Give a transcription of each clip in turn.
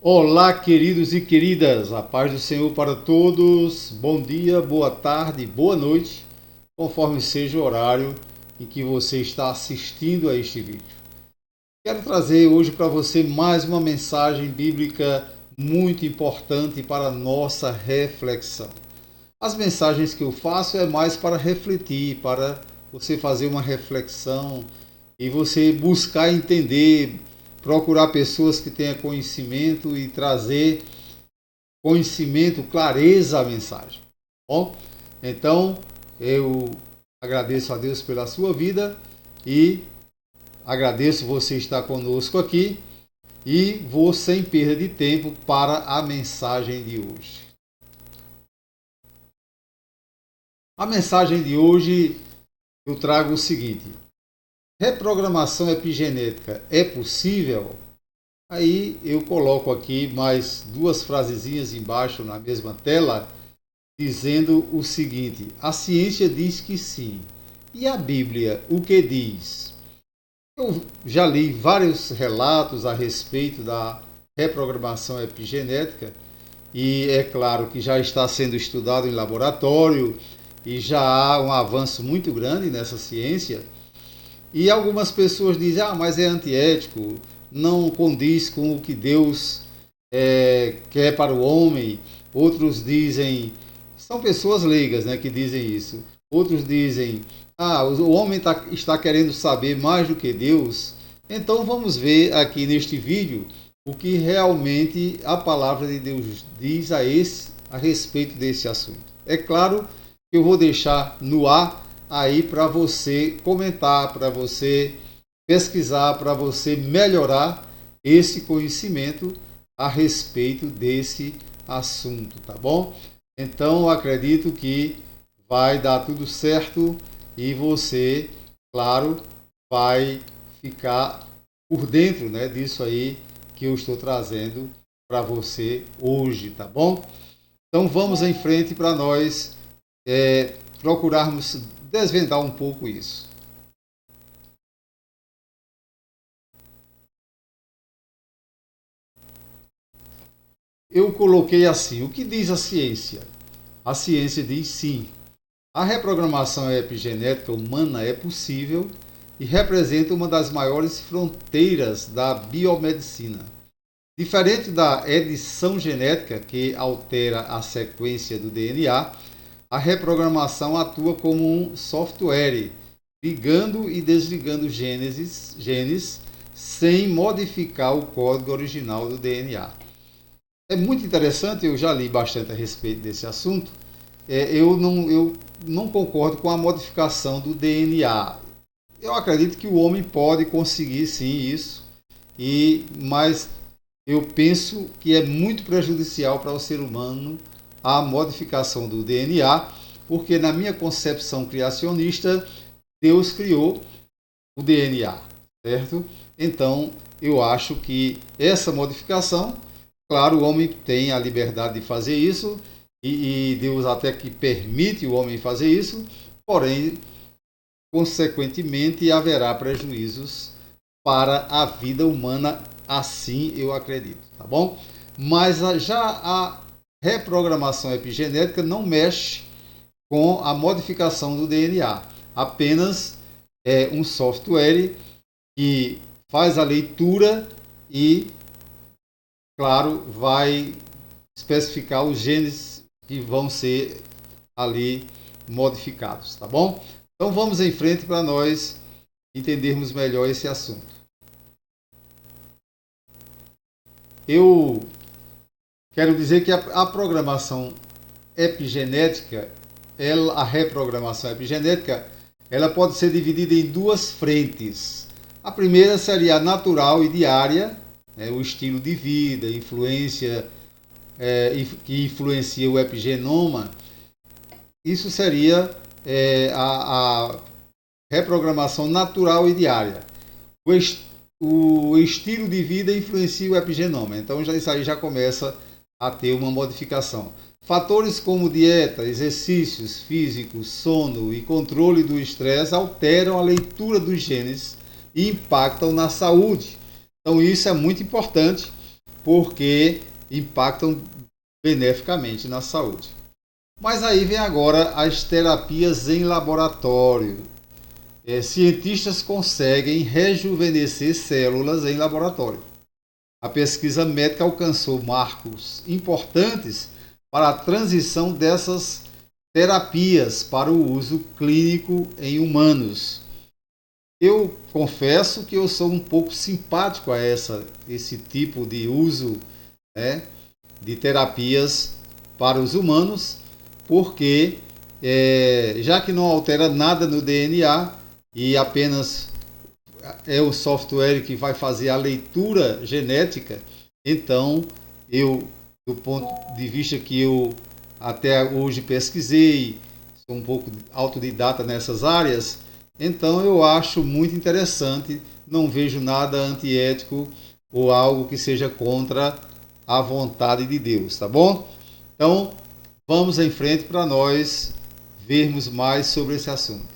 Olá, queridos e queridas, a paz do Senhor para todos. Bom dia, boa tarde, boa noite, conforme seja o horário em que você está assistindo a este vídeo. Quero trazer hoje para você mais uma mensagem bíblica muito importante para a nossa reflexão. As mensagens que eu faço é mais para refletir, para você fazer uma reflexão e você buscar entender, procurar pessoas que tenham conhecimento e trazer conhecimento, clareza à mensagem. Bom, então eu agradeço a Deus pela sua vida e agradeço você estar conosco aqui e vou sem perda de tempo para a mensagem de hoje. A mensagem de hoje eu trago o seguinte: reprogramação epigenética é possível? Aí eu coloco aqui mais duas frasezinhas embaixo na mesma tela, dizendo o seguinte: a ciência diz que sim. E a Bíblia, o que diz? Eu já li vários relatos a respeito da reprogramação epigenética e é claro que já está sendo estudado em laboratório e já há um avanço muito grande nessa ciência. E algumas pessoas dizem, mas é antiético, não condiz com o que Deus quer para o homem. Outros dizem, são pessoas leigas, né, que dizem isso. Outros dizem, o homem está querendo saber mais do que Deus. Então vamos ver aqui neste vídeo o que realmente a palavra de Deus diz a respeito desse assunto. É claro que eu vou deixar no ar aí para você comentar, para você pesquisar, para você melhorar esse conhecimento a respeito desse assunto, tá bom? Então acredito que vai dar tudo certo e você, claro, vai ficar por dentro, né, disso aí que eu estou trazendo para você hoje, tá bom? Então vamos em frente para nós procurarmos desvendar um pouco isso. Eu coloquei assim: o que diz a ciência? A ciência diz sim. A reprogramação epigenética humana é possível e representa uma das maiores fronteiras da biomedicina. Diferente da edição genética, que altera a sequência do DNA, a reprogramação atua como um software, ligando e desligando genes sem modificar o código original do DNA. É muito interessante, eu já li bastante a respeito desse assunto. Eu não concordo com a modificação do DNA. Eu acredito que o homem pode conseguir sim isso, mas eu penso que é muito prejudicial para o ser humano a modificação do DNA, porque na minha concepção criacionista, Deus criou o DNA, certo? Então, eu acho que essa modificação, claro, o homem tem a liberdade de fazer isso, e Deus até que permite o homem fazer isso, porém, consequentemente, haverá prejuízos para a vida humana, assim eu acredito, tá bom? Mas já a reprogramação epigenética não mexe com a modificação do DNA, apenas é um software que faz a leitura e, claro, vai especificar os genes que vão ser ali modificados, tá bom? Então vamos em frente para nós entendermos melhor esse assunto. Eu quero dizer que a programação epigenética, a reprogramação epigenética, ela pode ser dividida em duas frentes. A primeira seria a natural e diária, o estilo de vida, influência que influencia o epigenoma. Isso seria a reprogramação natural e diária. O estilo de vida influencia o epigenoma. Então isso aí já começa a ter uma modificação. Fatores como dieta, exercícios físicos, sono e controle do estresse alteram a leitura dos genes e impactam na saúde. Então isso é muito importante, porque impactam beneficamente na saúde. Mas aí vem agora as terapias em laboratório. Cientistas conseguem rejuvenescer células em laboratório. A pesquisa médica alcançou marcos importantes para a transição dessas terapias para o uso clínico em humanos. Eu confesso que eu sou um pouco simpático a esse tipo de uso, né, de terapias para os humanos, porque já que não altera nada no DNA e apenas é o software que vai fazer a leitura genética, então do ponto de vista que eu até hoje pesquisei, sou um pouco autodidata nessas áreas, então eu acho muito interessante, não vejo nada antiético ou algo que seja contra a vontade de Deus, tá bom? Então, vamos em frente para nós vermos mais sobre esse assunto.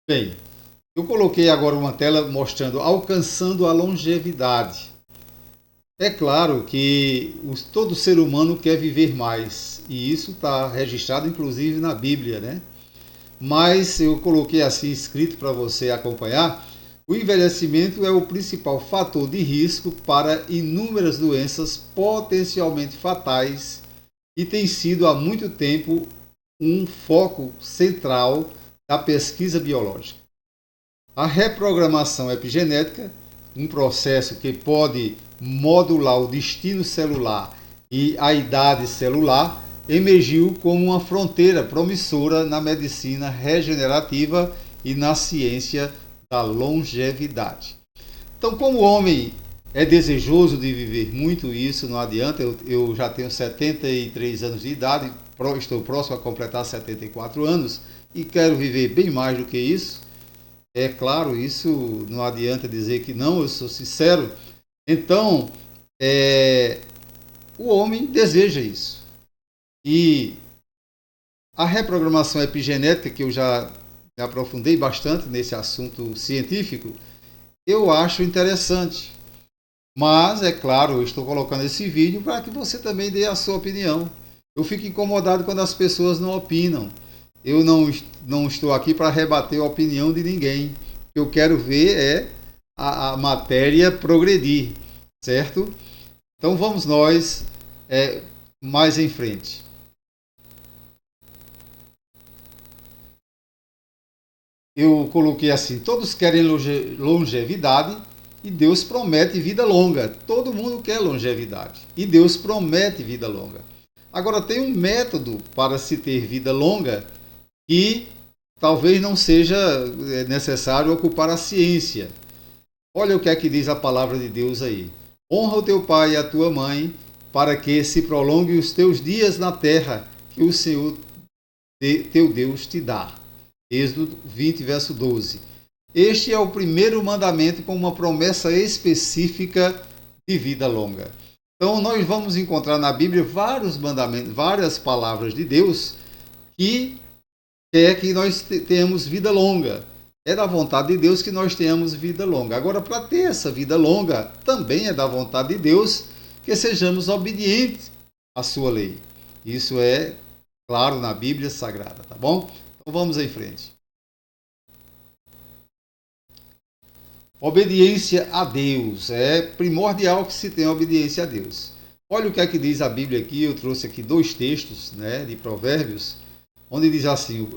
Bem, eu coloquei agora uma tela mostrando alcançando a longevidade. É claro que todo ser humano quer viver mais, e isso está registrado inclusive na Bíblia, né? Mas eu coloquei assim escrito para você acompanhar. O envelhecimento é o principal fator de risco para inúmeras doenças potencialmente fatais e tem sido há muito tempo um foco central da pesquisa biológica. A reprogramação epigenética, um processo que pode modular o destino celular e a idade celular, emergiu como uma fronteira promissora na medicina regenerativa e na ciência da longevidade. Então, como o homem é desejoso de viver muito, isso não adianta, eu já tenho 73 anos de idade, estou próximo a completar 74 anos e quero viver bem mais do que isso. É claro, isso não adianta dizer que não, eu sou sincero. Então, o homem deseja isso. E a reprogramação epigenética, que eu já me aprofundei bastante nesse assunto científico, eu acho interessante. Mas, é claro, eu estou colocando esse vídeo para que você também dê a sua opinião. Eu fico incomodado quando as pessoas não opinam. Eu não estou aqui para rebater a opinião de ninguém. O que eu quero ver é a matéria progredir, certo? Então vamos nós mais em frente. Eu coloquei assim: todos querem longevidade e Deus promete vida longa. Todo mundo quer longevidade e Deus promete vida longa. Agora tem um método para se ter vida longa que talvez não seja necessário ocupar a ciência. Olha o que é que diz a palavra de Deus aí. Honra o teu pai e a tua mãe, para que se prolongue os teus dias na terra que o Senhor teu Deus te dá. Êxodo 20, verso 12. Este é o primeiro mandamento com uma promessa específica de vida longa. Então nós vamos encontrar na Bíblia vários mandamentos, várias palavras de Deus que quer que nós tenhamos vida longa. É da vontade de Deus que nós tenhamos vida longa. Agora, para ter essa vida longa, também é da vontade de Deus que sejamos obedientes à sua lei. Isso é claro na Bíblia Sagrada, tá bom? Então vamos em frente. Obediência a Deus. É primordial que se tenha obediência a Deus. Olha o que é que diz a Bíblia aqui. Eu trouxe aqui 2 textos, né, de Provérbios, onde diz assim,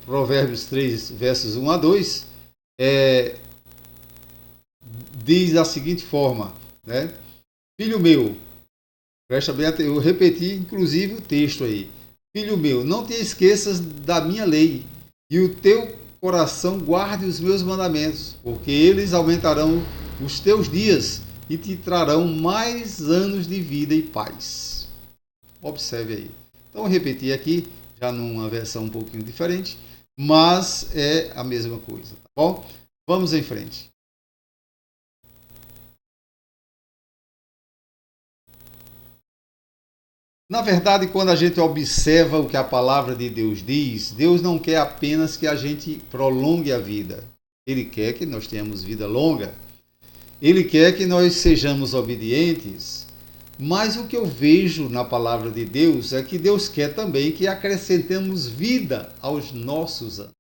Provérbios 3, versos 1 a 2, diz da seguinte forma, né? Filho meu, presta bem atenção, eu repeti inclusive o texto aí. Filho meu, não te esqueças da minha lei, e o teu coração guarde os meus mandamentos, porque eles aumentarão os teus dias e te trarão mais anos de vida e paz. Observe aí. Então eu repeti aqui, já numa versão um pouquinho diferente, mas é a mesma coisa, tá bom? Vamos em frente. Na verdade, quando a gente observa o que a palavra de Deus diz, Deus não quer apenas que a gente prolongue a vida. Ele quer que nós tenhamos vida longa. Ele quer que nós sejamos obedientes. Mas o que eu vejo na palavra de Deus é que Deus quer também que acrescentemos vida aos nossos anos.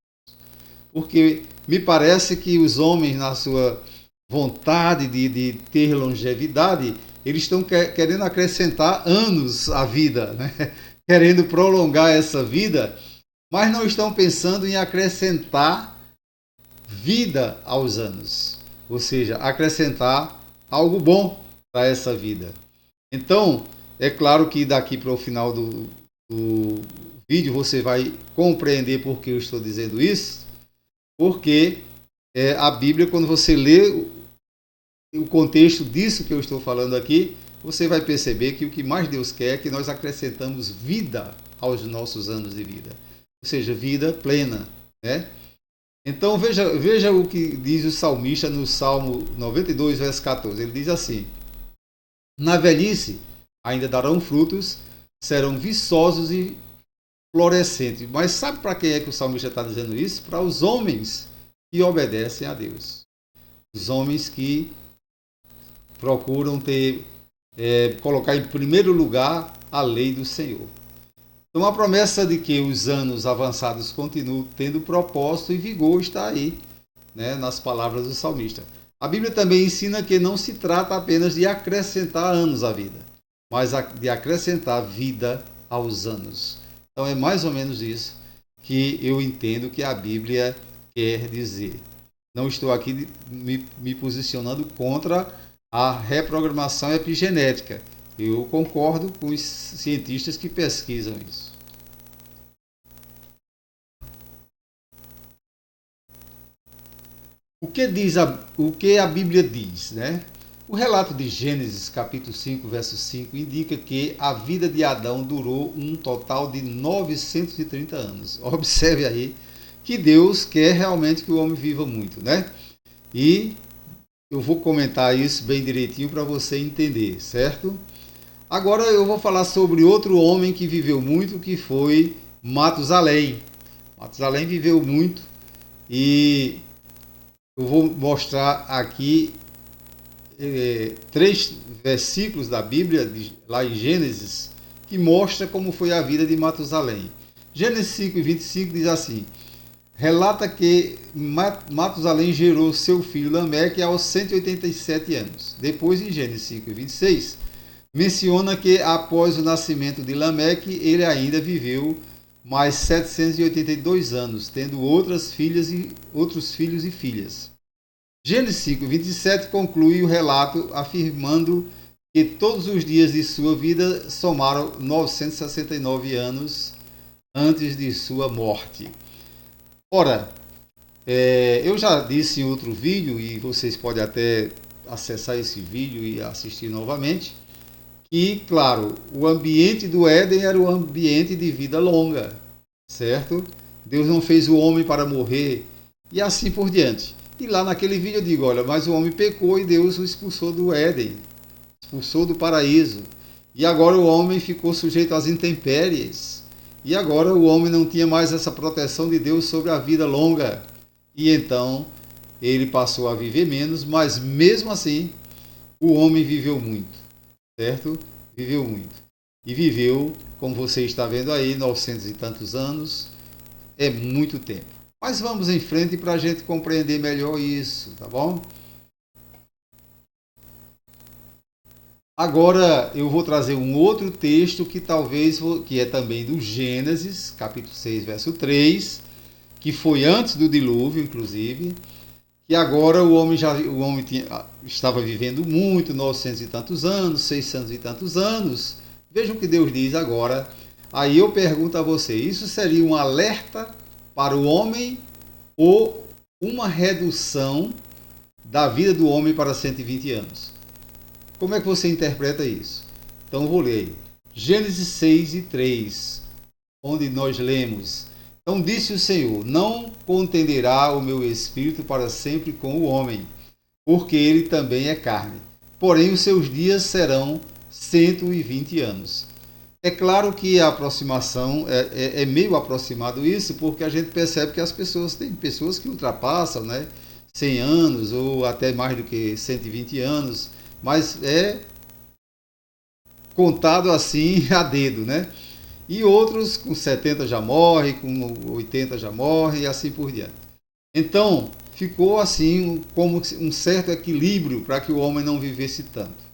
Porque me parece que os homens, na sua vontade de ter longevidade, eles estão querendo acrescentar anos à vida, né? Querendo prolongar essa vida, mas não estão pensando em acrescentar vida aos anos. Ou seja, acrescentar algo bom para essa vida. Então, é claro que daqui para o final do vídeo você vai compreender por que eu estou dizendo isso, porque a Bíblia, quando você lê o contexto disso que eu estou falando aqui, você vai perceber que o que mais Deus quer é que nós acrescentamos vida aos nossos anos de vida, ou seja, vida plena, né? Então veja o que diz o salmista no Salmo 92, verso 14. Ele diz assim: na velhice ainda darão frutos, serão viçosos e florescentes. Mas sabe para quem é que o salmista está dizendo isso? Para os homens que obedecem a Deus. Os homens que procuram colocar em primeiro lugar a lei do Senhor. Então a promessa de que os anos avançados continuam tendo propósito e vigor está aí, né, nas palavras do salmista. A Bíblia também ensina que não se trata apenas de acrescentar anos à vida, mas de acrescentar vida aos anos. Então é mais ou menos isso que eu entendo que a Bíblia quer dizer. Não estou aqui me posicionando contra a reprogramação epigenética. Eu concordo com os cientistas que pesquisam isso. O que a Bíblia diz, né? O relato de Gênesis, capítulo 5, verso 5, indica que a vida de Adão durou um total de 930 anos. Observe aí que Deus quer realmente que o homem viva muito, né? E eu vou comentar isso bem direitinho para você entender, certo? Agora eu vou falar sobre outro homem que viveu muito, que foi Matusalém. Matusalém viveu muito e eu vou mostrar aqui 3 versículos da Bíblia, lá em Gênesis, que mostra como foi a vida de Matusalém. Gênesis 5, 25 diz assim: relata que Matusalém gerou seu filho Lameque aos 187 anos. Depois, em Gênesis 5, 26, menciona que após o nascimento de Lameque, ele ainda viveu mais 782 anos, tendo outros filhos e filhas. Gênesis 5, 27 conclui o relato afirmando que todos os dias de sua vida somaram 969 anos antes de sua morte. Ora, eu já disse em outro vídeo, e vocês podem até acessar esse vídeo e assistir novamente, que, claro, o ambiente do Éden era um ambiente de vida longa, certo? Deus não fez o homem para morrer e assim por diante. E lá naquele vídeo eu digo, olha, mas o homem pecou e Deus o expulsou do Éden, expulsou do paraíso. E agora o homem ficou sujeito às intempéries. E agora o homem não tinha mais essa proteção de Deus sobre a vida longa. E então ele passou a viver menos, mas mesmo assim o homem viveu muito, certo? Viveu muito. E viveu, como você está vendo aí, 900 e tantos anos. É muito tempo. Mas vamos em frente para a gente compreender melhor isso, tá bom? Agora eu vou trazer um outro texto que é também do Gênesis, capítulo 6, verso 3, que foi antes do dilúvio, inclusive, que agora o homem estava vivendo muito, 900 e tantos anos, 600 e tantos anos. Vejam o que Deus diz agora. Aí eu pergunto a você, isso seria um alerta para o homem ou uma redução da vida do homem para 120 anos? Como é que você interpreta isso? Então eu vou ler aí. Gênesis 6 e 3, onde nós lemos: então disse o Senhor, não contenderá o meu espírito para sempre com o homem, porque ele também é carne. Porém os seus dias serão 120 anos. É claro que a aproximação é meio aproximado isso, porque a gente percebe que tem pessoas que ultrapassam, né? 100 anos ou até mais do que 120 anos, mas é contado assim a dedo, né? E outros com 70 já morre, com 80 já morre e assim por diante. Então, ficou assim como um certo equilíbrio para que o homem não vivesse tanto.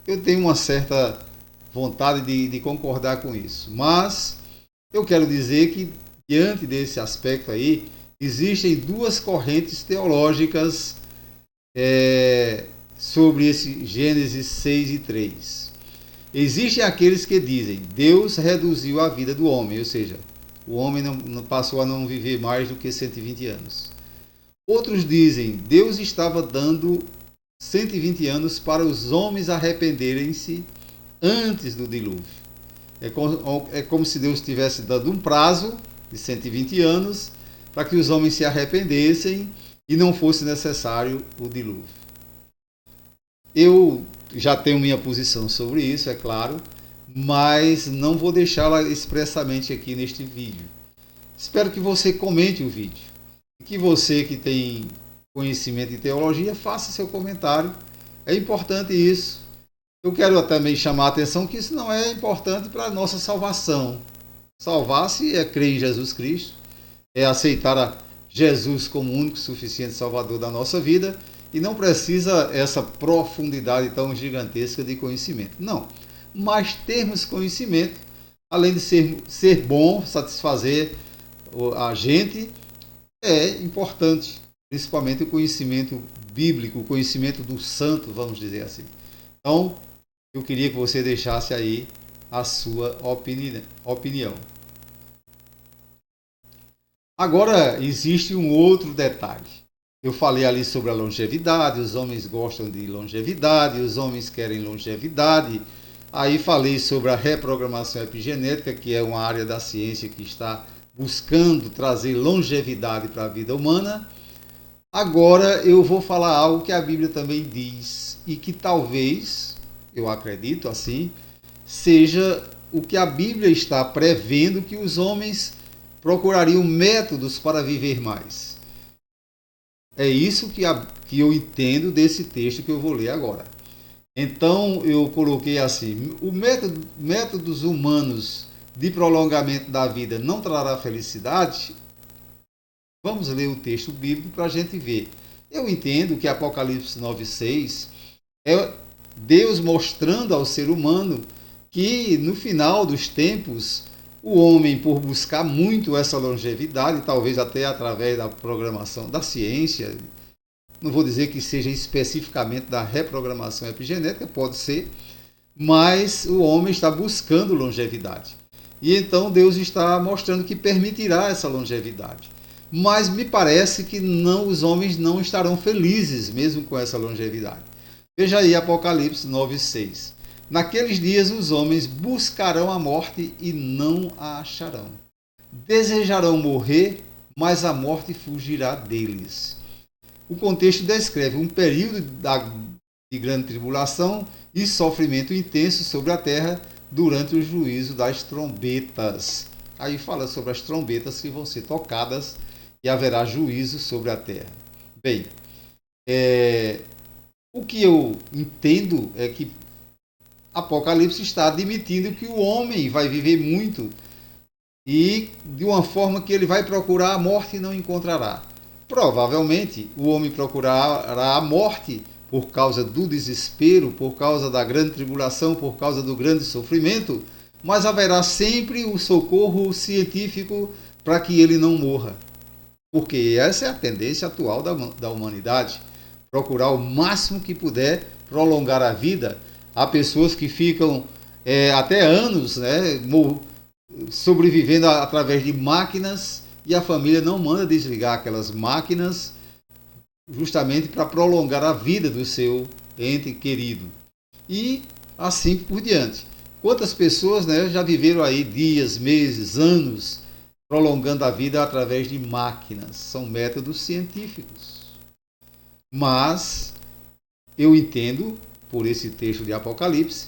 Eu tenho uma certa vontade de concordar com isso, mas eu quero dizer que, diante desse aspecto aí, existem duas correntes teológicas sobre esse Gênesis 6 e 3. Existem aqueles que dizem Deus reduziu a vida do homem, ou seja, o homem não passou a não viver mais do que 120 anos. Outros dizem Deus estava dando 120 anos para os homens arrependerem-se antes do dilúvio. É como se Deus estivesse dando um prazo de 120 anos para que os homens se arrependessem e não fosse necessário o dilúvio. Eu já tenho minha posição sobre isso, é claro, mas não vou deixá-la expressamente aqui neste vídeo. Espero que você comente o vídeo. E que você que tem conhecimento em teologia, faça seu comentário. É importante isso. Eu quero também chamar a atenção que isso não é importante para a nossa salvação. Salvar-se é crer em Jesus Cristo, é aceitar a Jesus como único e suficiente Salvador da nossa vida e não precisa essa profundidade tão gigantesca de conhecimento. Não, mas termos conhecimento, além de ser bom, satisfazer a gente, é importante, principalmente o conhecimento bíblico, o conhecimento do santo, vamos dizer assim. Então, eu queria que você deixasse aí a sua opinião. Agora, existe um outro detalhe. Eu falei ali sobre a longevidade, os homens gostam de longevidade, os homens querem longevidade. Aí falei sobre a reprogramação epigenética, que é uma área da ciência que está buscando trazer longevidade para a vida humana. Agora eu vou falar algo que a Bíblia também diz e que talvez, eu acredito assim, seja o que a Bíblia está prevendo que os homens procurariam métodos para viver mais. É isso que eu entendo desse texto que eu vou ler agora. Então eu coloquei assim, métodos humanos de prolongamento da vida não trará felicidade? Vamos ler o texto bíblico para a gente ver. Eu entendo que Apocalipse 9,6 é Deus mostrando ao ser humano que no final dos tempos o homem, por buscar muito essa longevidade, talvez até através da programação da ciência, não vou dizer que seja especificamente da reprogramação epigenética, pode ser, mas o homem está buscando longevidade. E então Deus está mostrando que permitirá essa longevidade. Mas me parece que os homens não estarão felizes mesmo com essa longevidade. Veja aí Apocalipse 9,6. Naqueles dias os homens buscarão a morte e não a acharão. Desejarão morrer, mas a morte fugirá deles. O contexto descreve um período de grande tribulação e sofrimento intenso sobre a terra durante o juízo das trombetas. Aí fala sobre as trombetas que vão ser tocadas e haverá juízo sobre a terra. Bem, o que eu entendo é que Apocalipse está admitindo que o homem vai viver muito e de uma forma que ele vai procurar a morte e não encontrará. Provavelmente o homem procurará a morte por causa do desespero, por causa da grande tribulação, por causa do grande sofrimento, mas haverá sempre o socorro científico para que ele não morra. Porque essa é a tendência atual da humanidade, procurar o máximo que puder prolongar a vida. Há pessoas que ficam até anos, né, sobrevivendo através de máquinas e a família não manda desligar aquelas máquinas justamente para prolongar a vida do seu ente querido. E assim por diante. Quantas pessoas, né, já viveram aí dias, meses, anos prolongando a vida através de máquinas? São métodos científicos. Mas eu entendo, por esse texto de Apocalipse,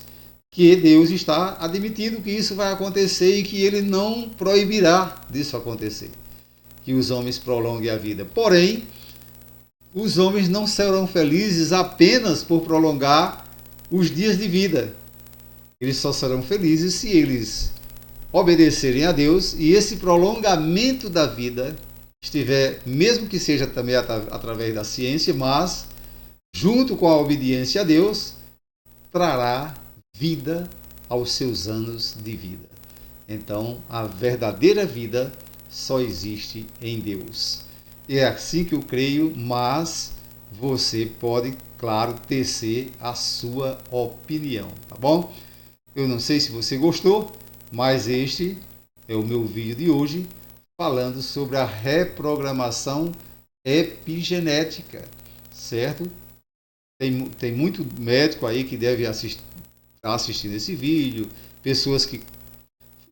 que Deus está admitindo que isso vai acontecer e que ele não proibirá disso acontecer, que os homens prolonguem a vida. Porém, os homens não serão felizes apenas por prolongar os dias de vida. Eles só serão felizes se eles obedecerem a Deus e esse prolongamento da vida estiver, mesmo que seja também através da ciência, mas junto com a obediência a Deus, trará vida aos seus anos de vida. Então, a verdadeira vida só existe em Deus. E é assim que eu creio, mas você pode, claro, tecer a sua opinião, tá bom? Eu não sei se você gostou, mas este é o meu vídeo de hoje, falando sobre a reprogramação epigenética, certo? Tem muito médico aí que deve assistir esse vídeo, pessoas que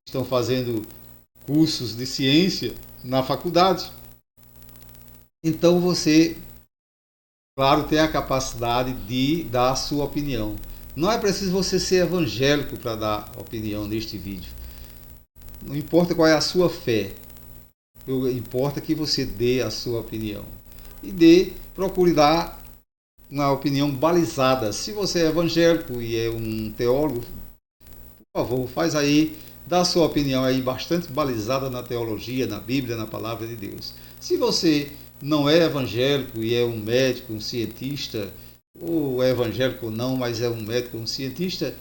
estão fazendo cursos de ciência na faculdade. Então você, claro, tem a capacidade de dar a sua opinião. Não é preciso você ser evangélico para dar opinião neste vídeo. Não importa qual é a sua fé. Importa que você dê a sua opinião. E procure dar uma opinião balizada. Se você é evangélico e é um teólogo, por favor, faz aí, dá a sua opinião aí bastante balizada na teologia, na Bíblia, na palavra de Deus. Se você não é evangélico e é um médico, um cientista, ou é evangélico ou não, mas é um médico, um cientista,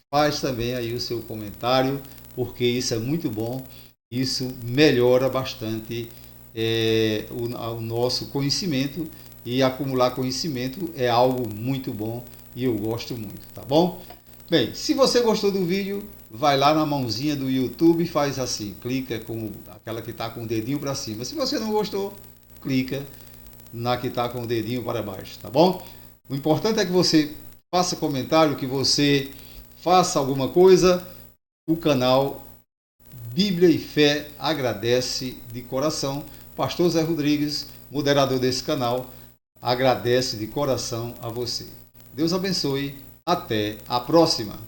faz também aí o seu comentário, porque isso é muito bom, isso melhora bastante o nosso conhecimento, e acumular conhecimento é algo muito bom e eu gosto muito, tá bom? Bem, se você gostou do vídeo, vai lá na mãozinha do YouTube e faz assim, clica com aquela que está com o dedinho para cima. Se você não gostou, clica na que está com o dedinho para baixo, tá bom? O importante é que você faça comentário, que você faça alguma coisa. O canal Bíblia e Fé agradece de coração. Pastor Zé Rodrigues, moderador desse canal, agradece de coração a você. Deus abençoe. Até a próxima.